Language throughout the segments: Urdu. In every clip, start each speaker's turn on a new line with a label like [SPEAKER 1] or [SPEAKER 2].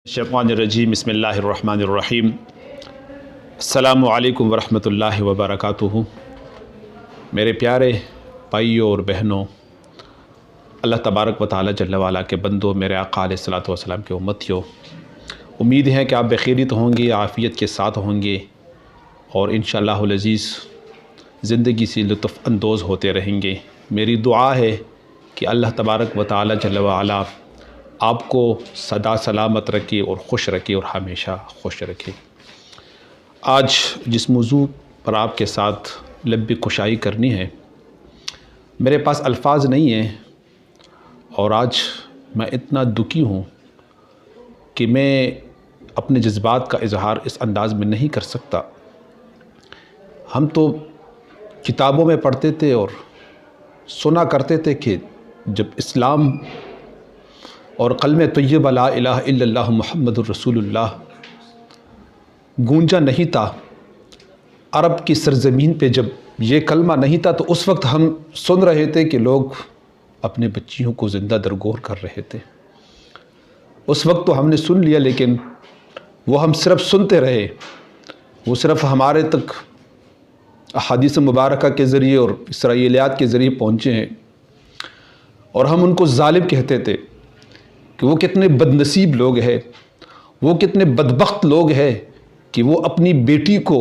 [SPEAKER 1] شیطان الرجیم بسم اللہ الرحمن الرحیم السلام علیکم ورحمۃ اللہ وبرکاتہ۔ میرے پیارے بھائیوں اور بہنوں، اللہ تبارک و تعالی جل وعلا کے بندوں، میرے آقا علیہ الصلوۃ والسلام کے امتیوں، امید ہے کہ آپ بخیریت ہوں گے، عافیت کے ساتھ ہوں گے اور انشاءاللہ العزیز زندگی سے لطف اندوز ہوتے رہیں گے۔ میری دعا ہے کہ اللہ تبارک و تعالی جل وعلا آپ کو سدا سلامت رکھے اور خوش رکھے اور ہمیشہ خوش رکھے۔ آج جس موضوع پر آپ کے ساتھ لب کشائی کرنی ہے، میرے پاس الفاظ نہیں ہیں اور آج میں اتنا دکھی ہوں کہ میں اپنے جذبات کا اظہار اس انداز میں نہیں کر سکتا۔ ہم تو کتابوں میں پڑھتے تھے اور سنا کرتے تھے کہ جب اسلام اور کلمہ طیبہ لا الہ الا اللہ محمد الرسول اللہ گونجا نہیں تھا، عرب کی سرزمین پہ جب یہ کلمہ نہیں تھا، تو اس وقت ہم سن رہے تھے کہ لوگ اپنے بچیوں کو زندہ درگور کر رہے تھے۔ اس وقت تو ہم نے سن لیا، لیکن وہ ہم صرف سنتے رہے، وہ صرف ہمارے تک احادیث مبارکہ کے ذریعے اور اسرائیلیات کے ذریعے پہنچے ہیں، اور ہم ان کو ظالم کہتے تھے کہ وہ کتنے بد نصیب لوگ ہیں، وہ کتنے بدبخت لوگ ہیں کہ وہ اپنی بیٹی کو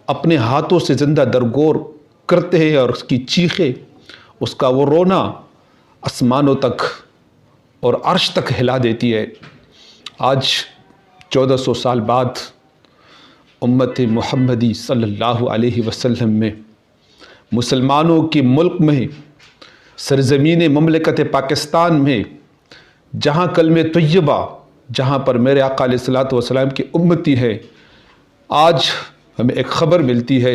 [SPEAKER 1] اپنے ہاتھوں سے زندہ درگور کرتے ہیں، اور اس کی چیخیں، اس کا وہ رونا آسمانوں تک اور عرش تک ہلا دیتی ہے۔ آج 1400 سال بعد امت محمدی صلی اللہ علیہ وسلم میں، مسلمانوں کے ملک میں، سرزمین مملکت پاکستان میں، جہاں کلمہ طیبہ، جہاں پر میرے آقا علیہ الصلوۃ والسلام کی امتی ہے، آج ہمیں ایک خبر ملتی ہے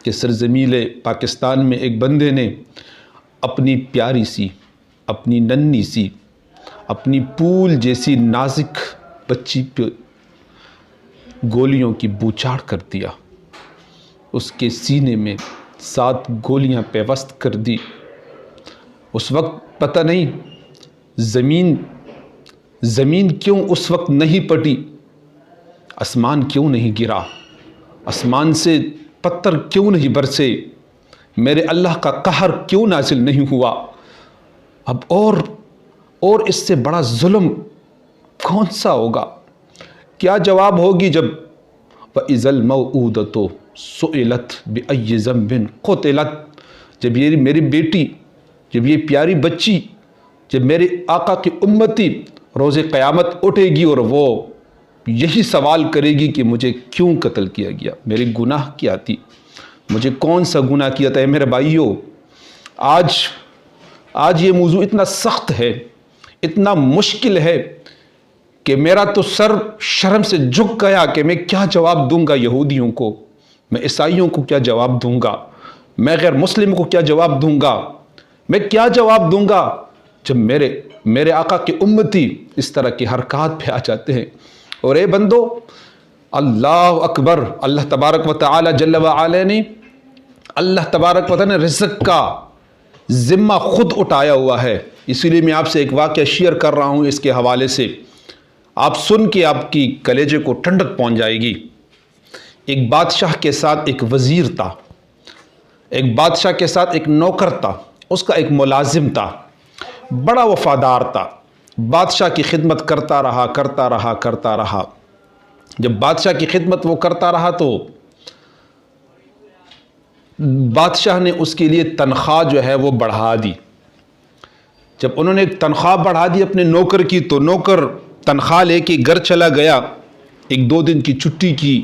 [SPEAKER 1] کہ سرزمین پاکستان میں ایک بندے نے اپنی پیاری سی، اپنی ننھی سی، اپنی پھول جیسی نازک بچی پہ گولیوں کی بوچھاڑ کر دیا، اس کے سینے میں 7 گولیاں پیوست کر دی۔ اس وقت پتہ نہیں زمین کیوں اس وقت نہیں پٹی، آسمان کیوں نہیں گرا، آسمان سے پتھر کیوں نہیں برسے، میرے اللہ کا قہر کیوں نازل نہیں ہوا۔ اب اور اس سے بڑا ظلم کون سا ہوگا؟ کیا جواب ہوگی جب وَإِذَا الْمَوْءُودَةُ سُئِلَتْ بِأَيِّ ذَنبٍ قُتِلَتْ، جب یہ میری بیٹی، جب یہ پیاری بچی، جب میرے آقا کی امتی روز قیامت اٹھے گی اور وہ یہی سوال کرے گی کہ مجھے کیوں قتل کیا گیا، میری گناہ کیا تھی، مجھے کون سا گناہ کیا تھا۔ میرے بھائیوں، آج یہ موضوع اتنا سخت ہے، اتنا مشکل ہے کہ میرا تو سر شرم سے جھک گیا کہ میں کیا جواب دوں گا یہودیوں کو، میں عیسائیوں کو کیا جواب دوں گا، میں غیر مسلم کو کیا جواب دوں گا، میں کیا جواب دوں گا جب میرے آقا کی امتی اس طرح کی حرکات پہ آ جاتے ہیں۔ اور اے بندو، اللہ اکبر، اللہ تبارک و تعالی جل وعلا نے، اللہ تبارک و تعالی نے رزق کا ذمہ خود اٹھایا ہوا ہے۔ اسی لیے میں آپ سے ایک واقعہ شیئر کر رہا ہوں، اس کے حوالے سے آپ سن کے آپ کی کلیجے کو ٹھنڈک پہنچ جائے گی۔ ایک بادشاہ کے ساتھ ایک وزیر تھا، ایک بادشاہ کے ساتھ ایک نوکر تھا، اس کا ایک ملازم تھا، بڑا وفادار تھا، بادشاہ کی خدمت کرتا رہا۔ جب بادشاہ کی خدمت وہ کرتا رہا تو بادشاہ نے اس کے لیے تنخواہ جو ہے وہ بڑھا دی۔ جب انہوں نے تنخواہ بڑھا دی اپنے نوکر کی، تو نوکر تنخواہ لے کے گھر چلا گیا، 1-2 دن کی چھٹی کی،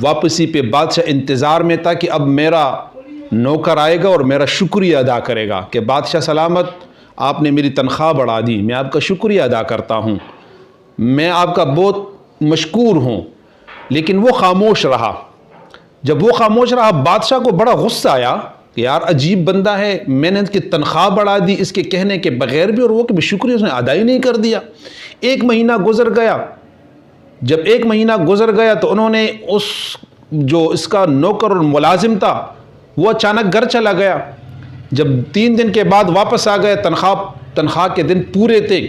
[SPEAKER 1] واپسی پہ بادشاہ انتظار میں تھا کہ اب میرا نوکر آئے گا اور میرا شکریہ ادا کرے گا کہ بادشاہ سلامت، آپ نے میری تنخواہ بڑھا دی، میں آپ کا شکریہ ادا کرتا ہوں، میں آپ کا بہت مشکور ہوں۔ لیکن وہ خاموش رہا۔ جب وہ خاموش رہا، بادشاہ کو بڑا غصہ آیا کہ یار عجیب بندہ ہے، میں نے اس کی تنخواہ بڑھا دی اس کے کہنے کے بغیر بھی، اور وہ کہ شکریہ اس نے ادا ہی نہیں کر دیا۔ 1 مہینہ گزر گیا۔ جب 1 مہینہ گزر گیا تو انہوں نے اس کا نوکر اور ملازم تھا، وہ اچانک گھر چلا گیا۔ جب 3 دن کے بعد واپس آ گیا، تنخواہ کے دن پورے تھے،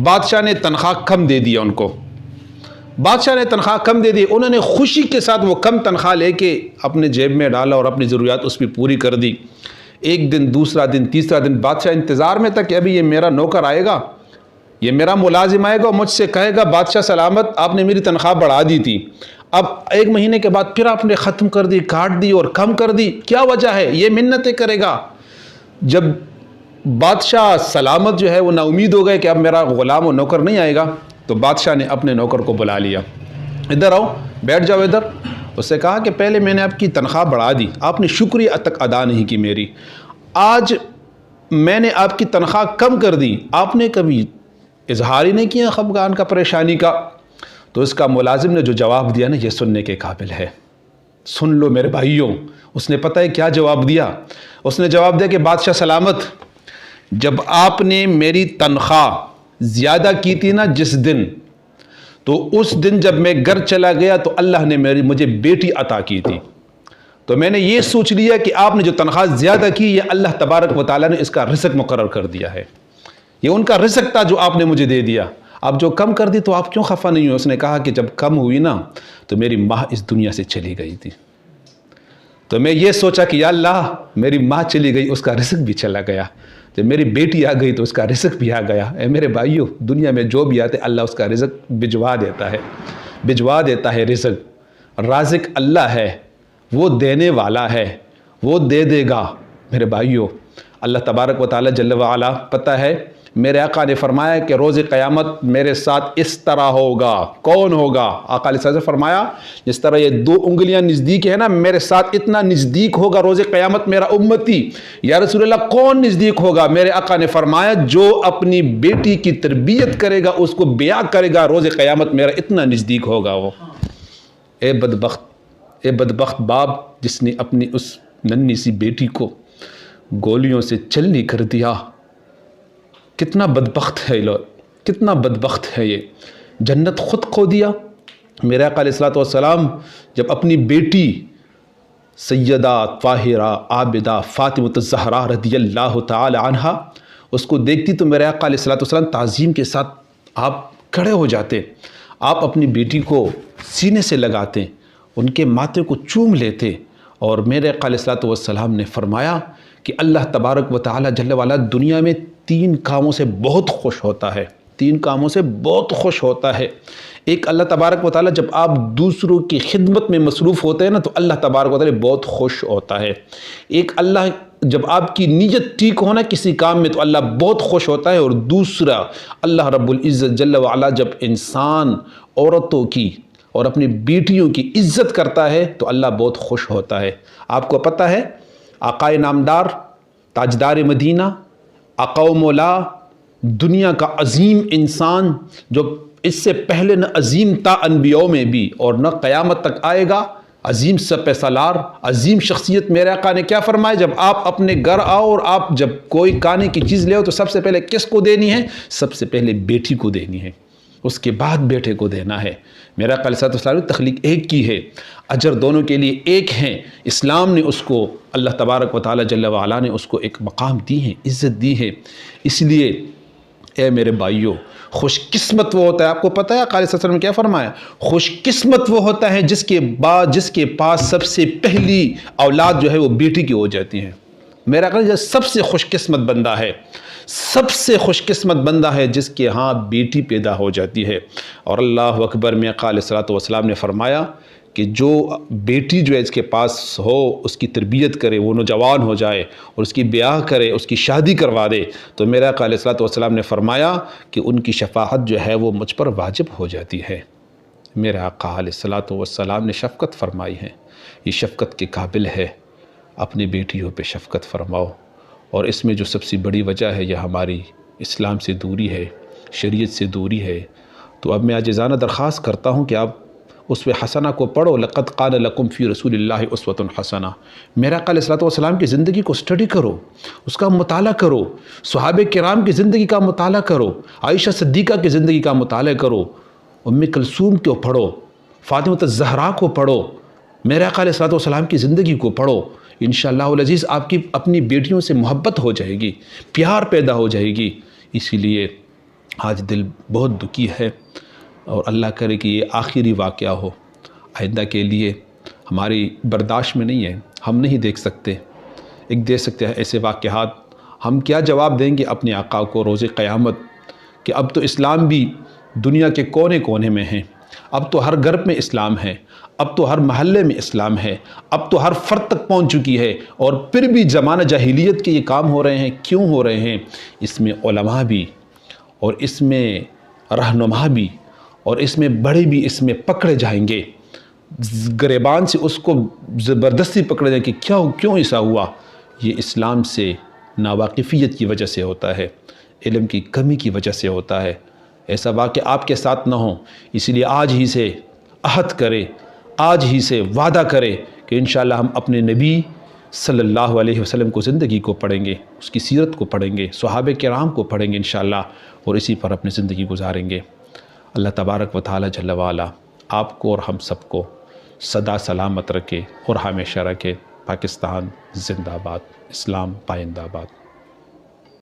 [SPEAKER 1] بادشاہ نے تنخواہ کم دے دیا ان کو۔ بادشاہ نے تنخواہ کم دے دی، انہوں نے خوشی کے ساتھ وہ کم تنخواہ لے کے اپنے جیب میں ڈالا اور اپنی ضروریات اس پہ پوری کر دی۔ ایک دن، دوسرا دن، تیسرا دن، بادشاہ انتظار میں تھا کہ ابھی یہ میرا نوکر آئے گا، یہ میرا ملازم آئے گا اور مجھ سے کہے گا بادشاہ سلامت آپ نے میری تنخواہ بڑھا دی تھی، اب ایک مہینے کے بعد پھر آپ نے ختم کر دی، کاٹ دی اور کم کر دی، کیا وجہ ہے؟ یہ منتیں کرے گا۔ جب بادشاہ سلامت جو ہے وہ نا امید ہو گئے کہ اب میرا غلام و نوکر نہیں آئے گا، تو بادشاہ نے اپنے نوکر کو بلا لیا، ادھر آؤ، بیٹھ جاؤ ادھر۔ اس سے کہا کہ پہلے میں نے آپ کی تنخواہ بڑھا دی، آپ نے شکریہ تک ادا نہیں کی میری، آج میں نے آپ کی تنخواہ کم کر دی، آپ نے کبھی اظہار ہی نہیں کیا خفگان کا، پریشانی کا۔ تو اس کا ملازم نے جو جواب دیا نا، یہ سننے کے قابل ہے، سن لو میرے بھائیوں۔ اس نے پتہ ہے کیا جواب دیا؟ اس نے جواب دیا کہ بادشاہ سلامت، جب آپ نے میری تنخواہ زیادہ کی تھی نا جس دن، تو اس دن جب میں گھر چلا گیا تو اللہ نے مجھے بیٹی عطا کی تھی، تو میں نے یہ سوچ لیا کہ آپ نے جو تنخواہ زیادہ کی یہ اللہ تبارک و تعالیٰ نے اس کا رزق مقرر کر دیا ہے، یہ ان کا رزق تھا جو آپ نے مجھے دے دیا، آپ جو کم کر دی تو آپ کیوں خفا نہیں ہوئے؟ اس نے کہا کہ جب کم ہوئی نا تو میری ماں اس دنیا سے چلی گئی تھی، تو میں یہ سوچا کہ یا اللہ میری ماں چلی گئی اس کا رزق بھی چلا گیا، جب میری بیٹی آ گئی تو اس کا رزق بھی آ گیا۔ اے میرے بھائیو، دنیا میں جو بھی آتے اللہ اس کا رزق بھجوا دیتا ہے رزق۔ رازق اللہ ہے، وہ دینے والا ہے، وہ دے دے گا۔ میرے بھائیو، اللہ تبارک و تعالیٰ جل وعلا، پتہ ہے میرے آقا نے فرمایا کہ روز قیامت میرے ساتھ اس طرح ہوگا۔ کون ہوگا؟ آقا علیہ السلام نے فرمایا جس طرح یہ 2 انگلیاں نزدیک ہے نا، میرے ساتھ اتنا نزدیک ہوگا روز قیامت میرا امتی۔ یا رسول اللہ کون نزدیک ہوگا؟ میرے آقا نے فرمایا جو اپنی بیٹی کی تربیت کرے گا، اس کو بیاہ کرے گا، روز قیامت میرا اتنا نزدیک ہوگا وہ۔ اے بدبخت باپ جس نے اپنی اس ننھی سی بیٹی کو گولیوں سے چلنی کر دیا، کتنا بدبخت ہے لوگ، کتنا بدبخت ہے یہ، جنت خود کھو دیا۔ میرے آقا علیہ السلام جب اپنی بیٹی سیدہ طاہرہ عابدہ فاطمہ الزہرا رضی اللہ تعالی عنہا اس کو دیکھتی تو میرے آقا علیہ السلام تعظیم کے ساتھ آپ کھڑے ہو جاتے، آپ اپنی بیٹی کو سینے سے لگاتے، ان کے ماتھے کو چوم لیتے، اور میرے آقا علیہ السلام نے فرمایا کہ اللہ تبارک و تعالی جل وعلا دنیا میں 3 کاموں سے بہت خوش ہوتا ہے، 3 کاموں سے بہت خوش ہوتا ہے۔ ایک، اللہ تبارک و تعالی جب آپ دوسروں کی خدمت میں مصروف ہوتے ہیں نا تو اللہ تبارک و تعالی بہت خوش ہوتا ہے۔ ایک، اللہ جب آپ کی نیت ٹھیک ہونا کسی کام میں تو اللہ بہت خوش ہوتا ہے، اور دوسرا اللہ رب العزت جل وعلا جب انسان عورتوں کی اور اپنی بیٹیوں کی عزت کرتا ہے تو اللہ بہت خوش ہوتا ہے۔ آپ کو پتہ ہے آقائے نامدار تاجدار مدینہ آقا و مولا دنیا کا عظیم انسان جو اس سے پہلے نہ عظیم تھا انبیاء میں بھی اور نہ قیامت تک آئے گا، عظیم سپہ سالار، عظیم شخصیت، میرے آقا نے کیا فرمایا؟ جب آپ اپنے گھر آؤ اور آپ جب کوئی کھانے کی چیز لے ہو تو سب سے پہلے کس کو دینی ہے؟ سب سے پہلے بیٹی کو دینی ہے، اس کے بعد بیٹے کو دینا ہے۔ میرا آقا علیہ السلام نے تخلیق ایک کی ہے، اجر دونوں کے لیے ایک ہیں۔ اسلام نے اس کو، اللہ تبارک و تعالی جل وعلا نے اس کو ایک مقام دی ہے، عزت دی ہے۔ اس لیے اے میرے بھائیوں، خوش قسمت وہ ہوتا ہے، آپ کو پتہ ہے آقا علیہ السلام نے کیا فرمایا؟ خوش قسمت وہ ہوتا ہے جس کے پاس سب سے پہلی اولاد جو ہے وہ بیٹی کی ہو جاتی ہے۔ میرا خیال سب سے خوش قسمت بندہ ہے، سب سے خوش قسمت بندہ ہے جس کے ہاں بیٹی پیدا ہو جاتی ہے۔ اور اللہ اکبر میں آقا علیہ السلام نے فرمایا کہ جو بیٹی جو ہے اس کے پاس ہو، اس کی تربیت کرے، وہ نوجوان ہو جائے اور اس کی بیاہ کرے، اس کی شادی کروا دے، تو میرا آقا علیہ السلام نے فرمایا کہ ان کی شفاعت جو ہے وہ مجھ پر واجب ہو جاتی ہے۔ میرا آقا علیہ السلام نے شفقت فرمائی ہے، یہ شفقت کے قابل ہے، اپنی بیٹیوں پہ شفقت فرماؤ۔ اور اس میں جو سب سے بڑی وجہ ہے یہ ہماری اسلام سے دوری ہے، شریعت سے دوری ہے۔ تو اب میں عاجزانہ درخواست کرتا ہوں کہ آپ اسوہ حسنہ کو پڑھو، لقد کان لکم فی رسول اللہ اسوۃ حسنہ۔ میرا آقا علیہ السلام کی زندگی کو اسٹڈی کرو، اس کا مطالعہ کرو، صحابہ کرام کی زندگی کا مطالعہ کرو، عائشہ صدیقہ کی زندگی کا مطالعہ کرو، ام کلثوم کو پڑھو، فاطمہ الزہرا کو پڑھو، میرے آقا علیہ السلام کی زندگی کو پڑھو۔ انشاءاللہ العزیز آپ کی اپنی بیٹیوں سے محبت ہو جائے گی، پیار پیدا ہو جائے گی۔ اسی لیے آج دل بہت دکھی ہے، اور اللہ کرے کہ یہ آخری واقعہ ہو، آئندہ کے لیے ہماری برداشت میں نہیں ہے، ہم نہیں دیکھ سکتے دیکھ سکتے ہیں ایسے واقعات۔ ہم کیا جواب دیں گے اپنے آقا کو روز قیامت کہ اب تو اسلام بھی دنیا کے کونے کونے میں ہیں، اب تو ہر گھر میں اسلام ہے، اب تو ہر محلے میں اسلام ہے، اب تو ہر فرد تک پہنچ چکی ہے، اور پھر بھی زمانہ جاہلیت کے یہ کام ہو رہے ہیں۔ کیوں ہو رہے ہیں؟ اس میں علماء بھی، اور اس میں رہنما بھی، اور اس میں بڑے بھی اس میں پکڑے جائیں گے، گریبان سے اس کو زبردستی پکڑے جائیں کہ کیوں ایسا ہوا؟ یہ اسلام سے ناواقفیت کی وجہ سے ہوتا ہے، علم کی کمی کی وجہ سے ہوتا ہے۔ ایسا واقعہ آپ کے ساتھ نہ ہو، اس لیے آج ہی سے عہد کرے، آج ہی سے وعدہ کرے کہ انشاءاللہ ہم اپنے نبی صلی اللہ علیہ وسلم کو زندگی کو پڑھیں گے، اس کی سیرت کو پڑھیں گے، صحابہ کرام کو پڑھیں گے انشاءاللہ، اور اسی پر اپنی زندگی گزاریں گے۔ اللہ تبارک و تعالی جل وعلا آپ کو اور ہم سب کو سدا سلامت رکھے اور ہمیشہ رکھے۔ پاکستان زندہ باد، اسلام پائندہ باد۔